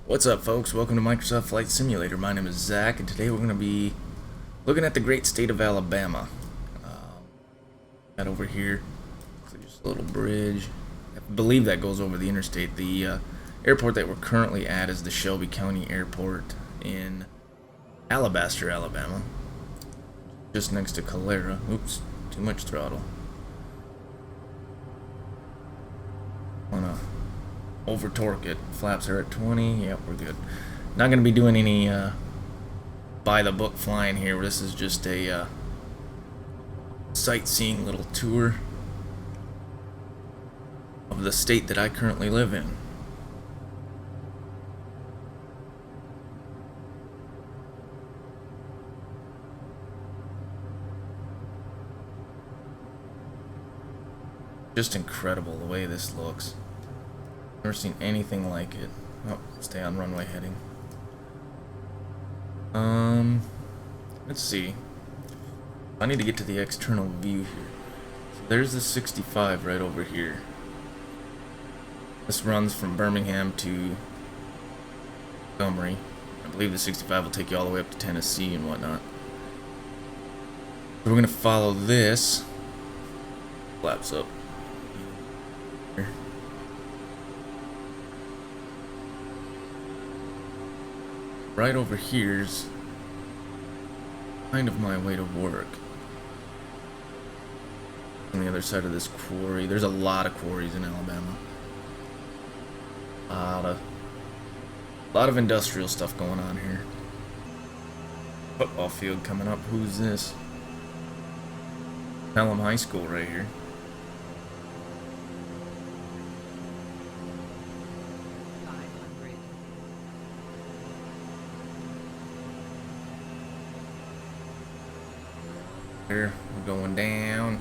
What's up, folks? Welcome to Microsoft Flight Simulator. My name is Zach, and today we're going to be looking at the great state of Alabama. That over here, so just a little bridge. I believe that goes over the interstate. The airport that we're currently at is the Shelby County Airport in Alabaster, Alabama, just next to Calera. Oops, too much throttle. Wanna over torque it. Flaps are at 20. Yep, we're good. Not gonna be doing any by the book flying here. This is just a sightseeing little tour of the state that I currently live in. Just incredible the way this looks. Never seen anything like it. Oh, stay on runway heading. Let's see. I need to get to the external view here. So there's the 65 right over here. This runs from Birmingham to Montgomery. I believe the 65 will take you all the way up to Tennessee and whatnot. So we're gonna follow this. Flaps up. Here. Right over here's kind of my way to work. On the other side of this quarry, there's a lot of quarries in Alabama. A lot of industrial stuff going on here. Football field coming up. Who's this? Pelham High School right here. Here, we're going down.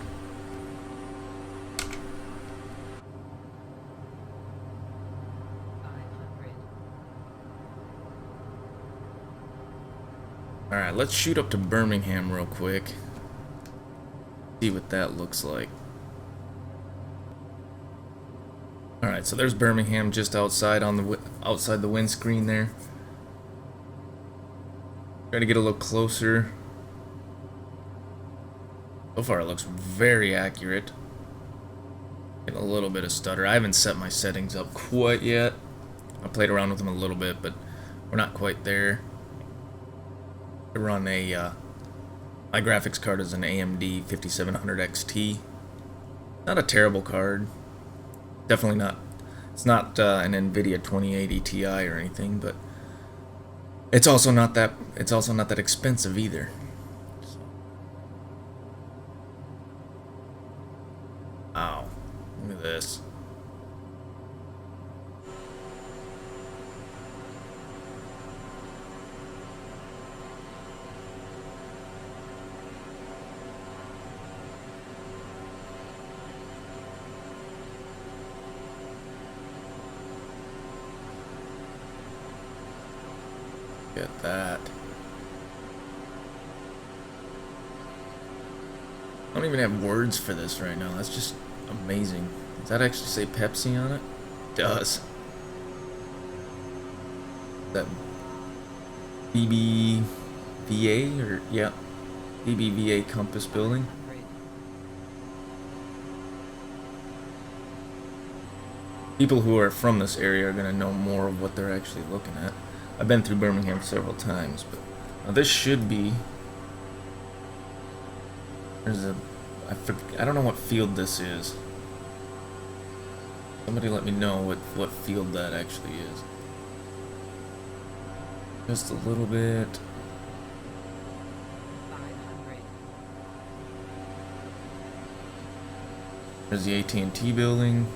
Alright, let's shoot up to Birmingham real quick. See what that looks like. Alright, so there's Birmingham just outside on the outside the windscreen there. Try to get a little closer. So far it looks very accurate. Getting a little bit of stutter. I haven't set my settings up quite yet. I played around with them a little bit, but we're not quite there. I run a my graphics card is an AMD 5700XT. Not a terrible card. Definitely not. It's not an NVIDIA 2080 Ti or anything, but it's also not that expensive either. Wow, look at this. Get that. I don't even have words for this right now. That's just amazing. Does that actually say Pepsi on it? It does. That BBVA or yeah, BBVA Compass building. People who are from this area are gonna know more of what they're actually looking at. I've been through Birmingham several times, but now this should be. There's a. I don't know what field this is. Somebody let me know what field that actually is. Just a little bit. There's the AT&T building.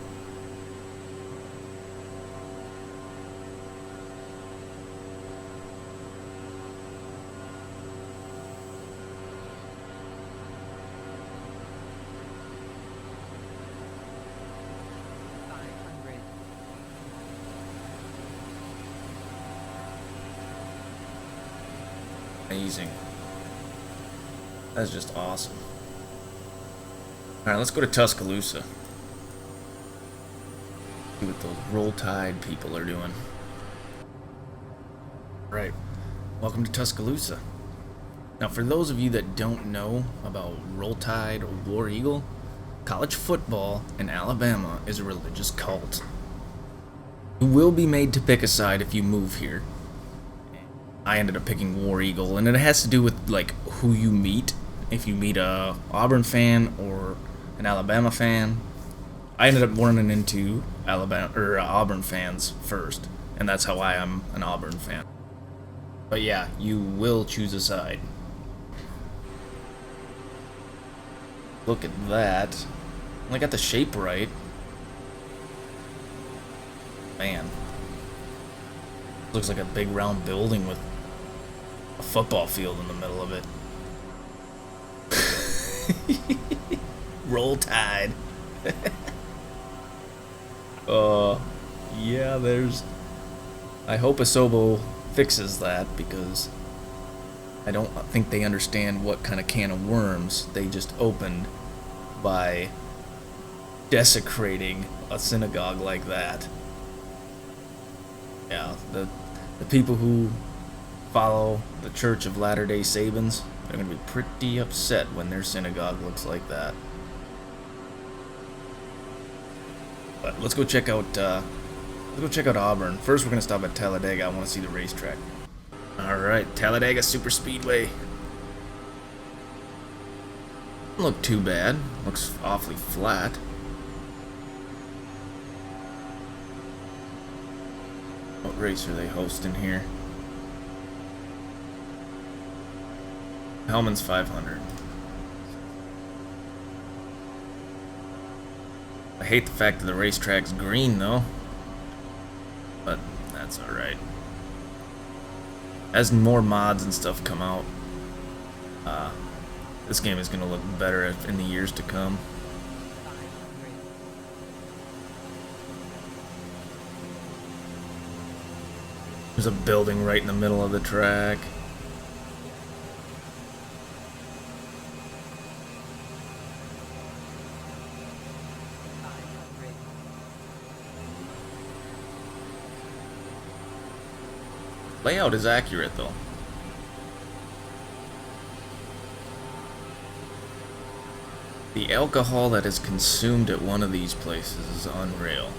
Amazing. That's just awesome. Alright, let's go to Tuscaloosa. See what those Roll Tide people are doing. Right. Welcome to Tuscaloosa. Now, for those of you that don't know about Roll Tide or War Eagle, college football in Alabama is a religious cult. You will be made to pick a side if you move here. I ended up picking War Eagle, and it has to do with like who you meet. If you meet a Auburn fan or an Alabama fan, I ended up running into Alabama or Auburn fans first, and that's how I am an Auburn fan. But yeah, you will choose a side. Look at that. I got the shape right. Man. Looks like a big round building with a football field in the middle of it. Roll Tide. Yeah, there's... I hope Asobo fixes that, because I don't think they understand what kind of can of worms they just opened by desecrating a synagogue like that. Yeah, the people who follow the Church of Latter-day Sabins are going to be pretty upset when their synagogue looks like that. But let's go check out Auburn. First, we're going to stop at Talladega. I want to see the racetrack. Alright, Talladega Super Speedway. Doesn't look too bad. Looks awfully flat. What race are they hosting here? Hellman's 500. I hate the fact that the racetrack's green though, but that's alright. As more mods and stuff come out, this game is going to look better in the years to come. There's a building right in the middle of the track. Layout is accurate though. The alcohol that is consumed at one of these places is unreal.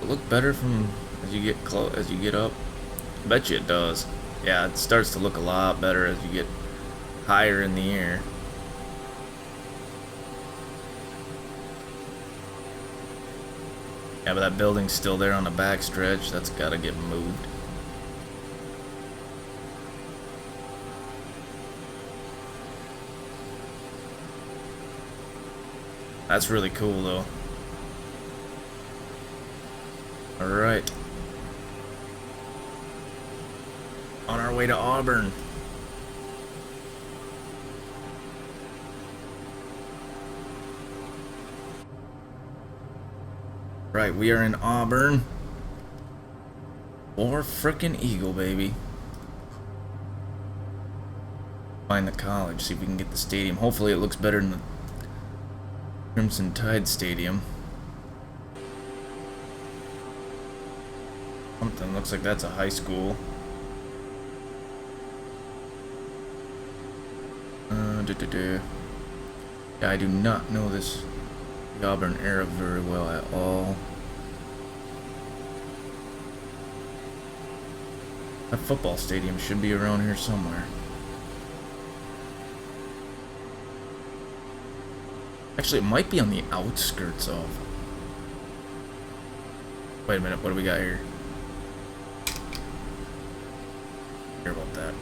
It look better from as you get up. I bet you it does. Yeah, it starts to look a lot better as you get higher in the air. Yeah, but that building's still there on the back stretch. That's gotta get moved. That's really cool though. Alright. On our way to Auburn. Right, we are in Auburn. Or frickin' Eagle, baby. Find the college, see if we can get the stadium. Hopefully it looks better than the Crimson Tide Stadium. Something looks like that's a high school. Yeah, I do not know this Auburn area very well at all. That football stadium should be around here somewhere. Actually, it might be on the outskirts of. Wait a minute, what do we got here? Hear about that.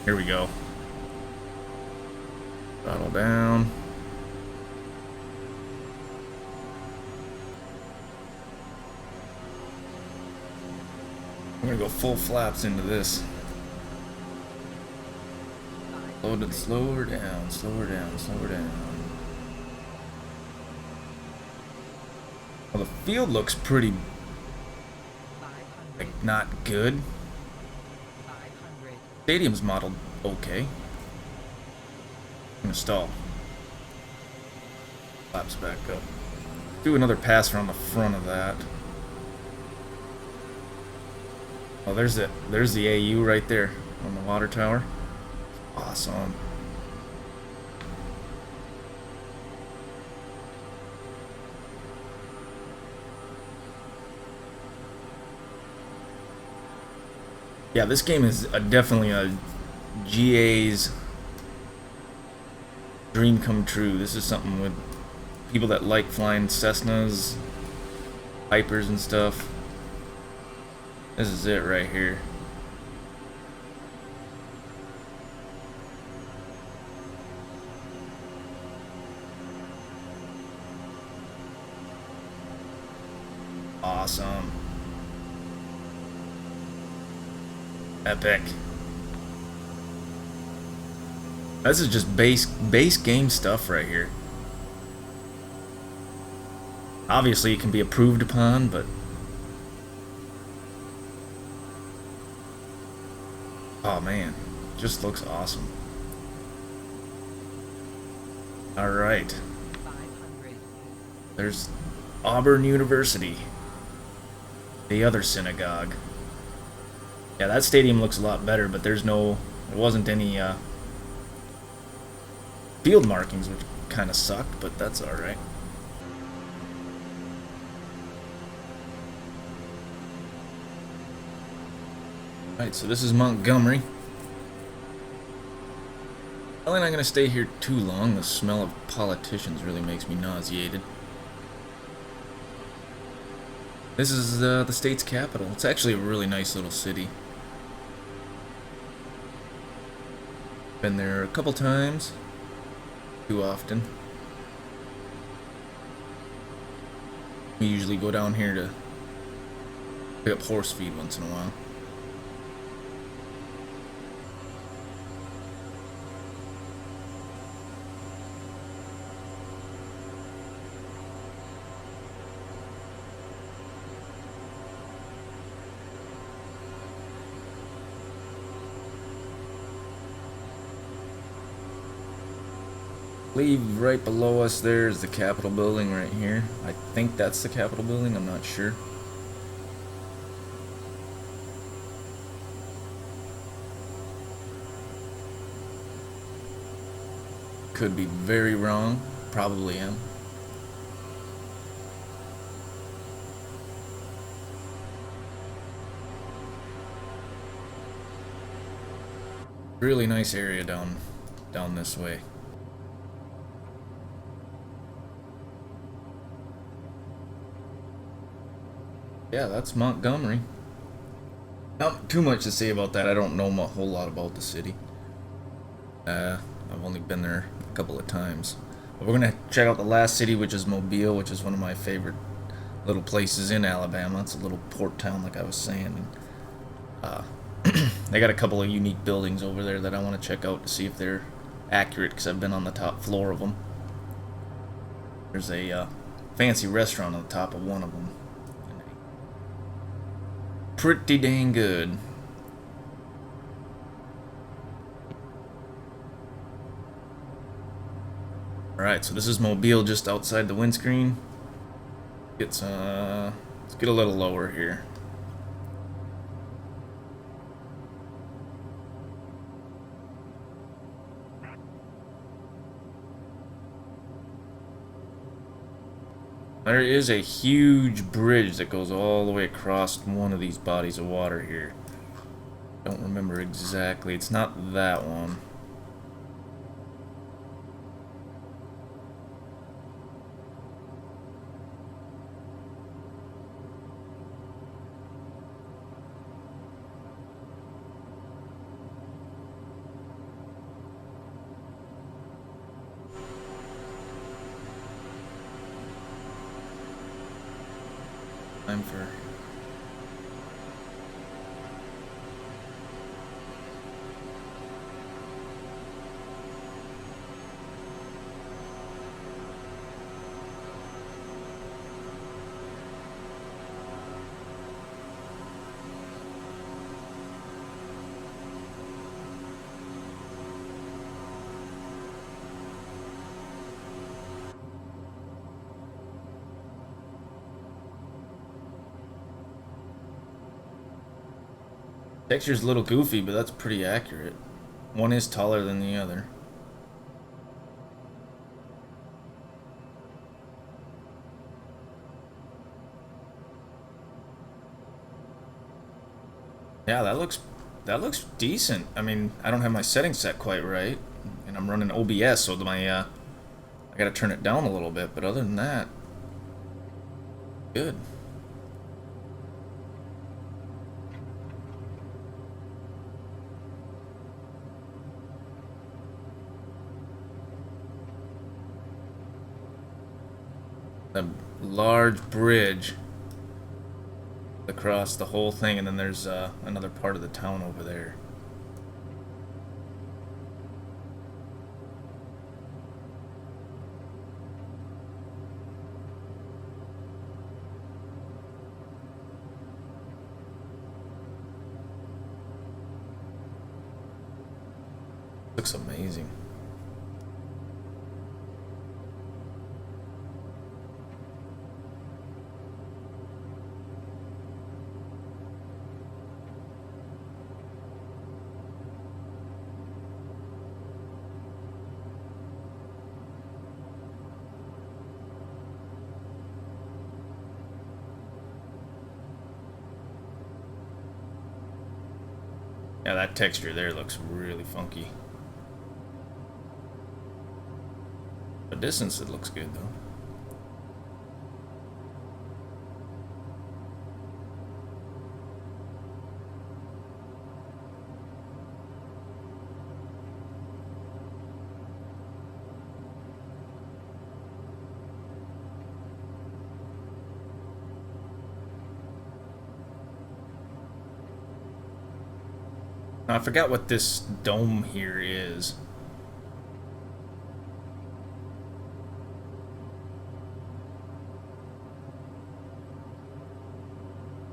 Here we go. Throttle down. I'm gonna go full flaps into this. Loaded, slow her down, slow her down, slow her down. Well, the field looks pretty, like, not good. Stadium's modeled okay. I'm gonna stall. Flaps back up. Do another pass around the front of that. Oh, there's the AU right there on the water tower. Awesome. Yeah, this game is definitely a GA's dream come true. This is something with people that like flying Cessnas, Vipers and stuff. This is it right here. Awesome. Epic. This is just base game stuff right here. Obviously it can be improved upon, but oh man, just looks awesome. Alright. There's Auburn University. The other synagogue. Yeah, that stadium looks a lot better, but there wasn't any field markings, which kind of sucked, but that's alright. Alright, so this is Montgomery. Probably not going to stay here too long. The smell of politicians really makes me nauseated. This is the state's capital. It's actually a really nice little city. Been there a couple times. Too often. We usually go down here to pick up horse feed once in a while. I believe right below us there is the Capitol building right here. I think that's the Capitol building, I'm not sure. Could be very wrong, probably am. Really nice area down this way. Yeah, that's Montgomery. Not too much to say about that. I don't know a whole lot about the city. I've only been there a couple of times. But we're going to check out the last city, which is Mobile, which is one of my favorite little places in Alabama. It's a little port town, like I was saying. And, they got a couple of unique buildings over there that I want to check out to see if they're accurate, because I've been on the top floor of them. There's a fancy restaurant on the top of one of them. Pretty dang good. Alright, so this is Mobile just outside the windscreen. Let's get a little lower here. There is a huge bridge that goes all the way across one of these bodies of water here. Don't remember exactly. It's not that one. Time for Texture's a little goofy, but that's pretty accurate. One is taller than the other. Yeah, that looks decent. I mean, I don't have my settings set quite right, and I'm running OBS, so I gotta turn it down a little bit. But other than that, good. The large bridge across the whole thing, and then there's another part of the town over there. Looks amazing. Yeah, that texture there looks really funky. At distance, it looks good though. I forgot what this dome here is.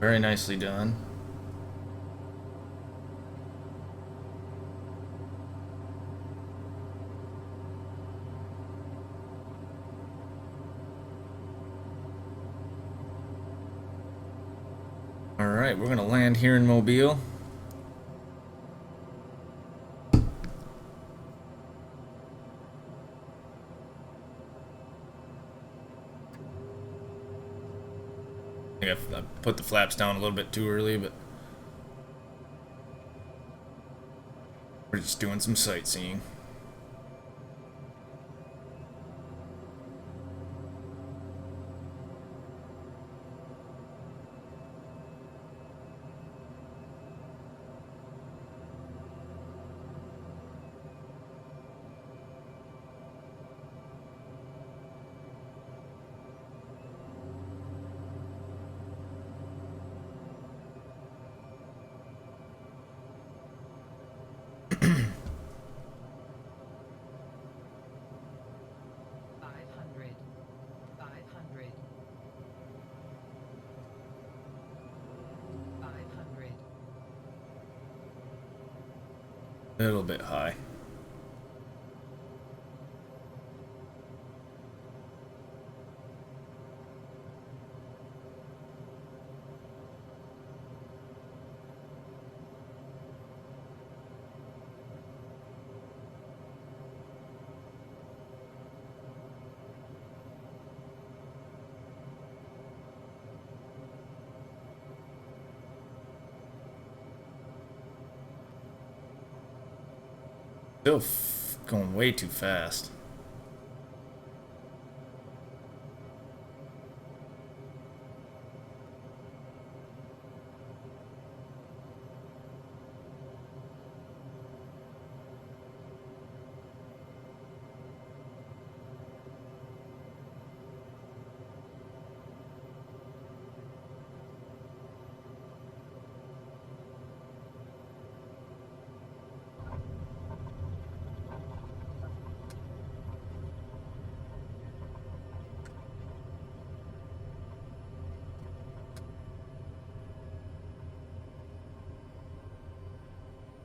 Very nicely done. Alright, we're gonna land here in Mobile. I think I put the flaps down a little bit too early, but we're just doing some sightseeing. A little bit high. Still going way too fast.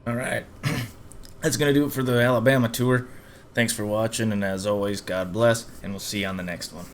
Alright, that's going to do it for the Alabama tour. Thanks for watching, and as always, God bless, and we'll see you on the next one.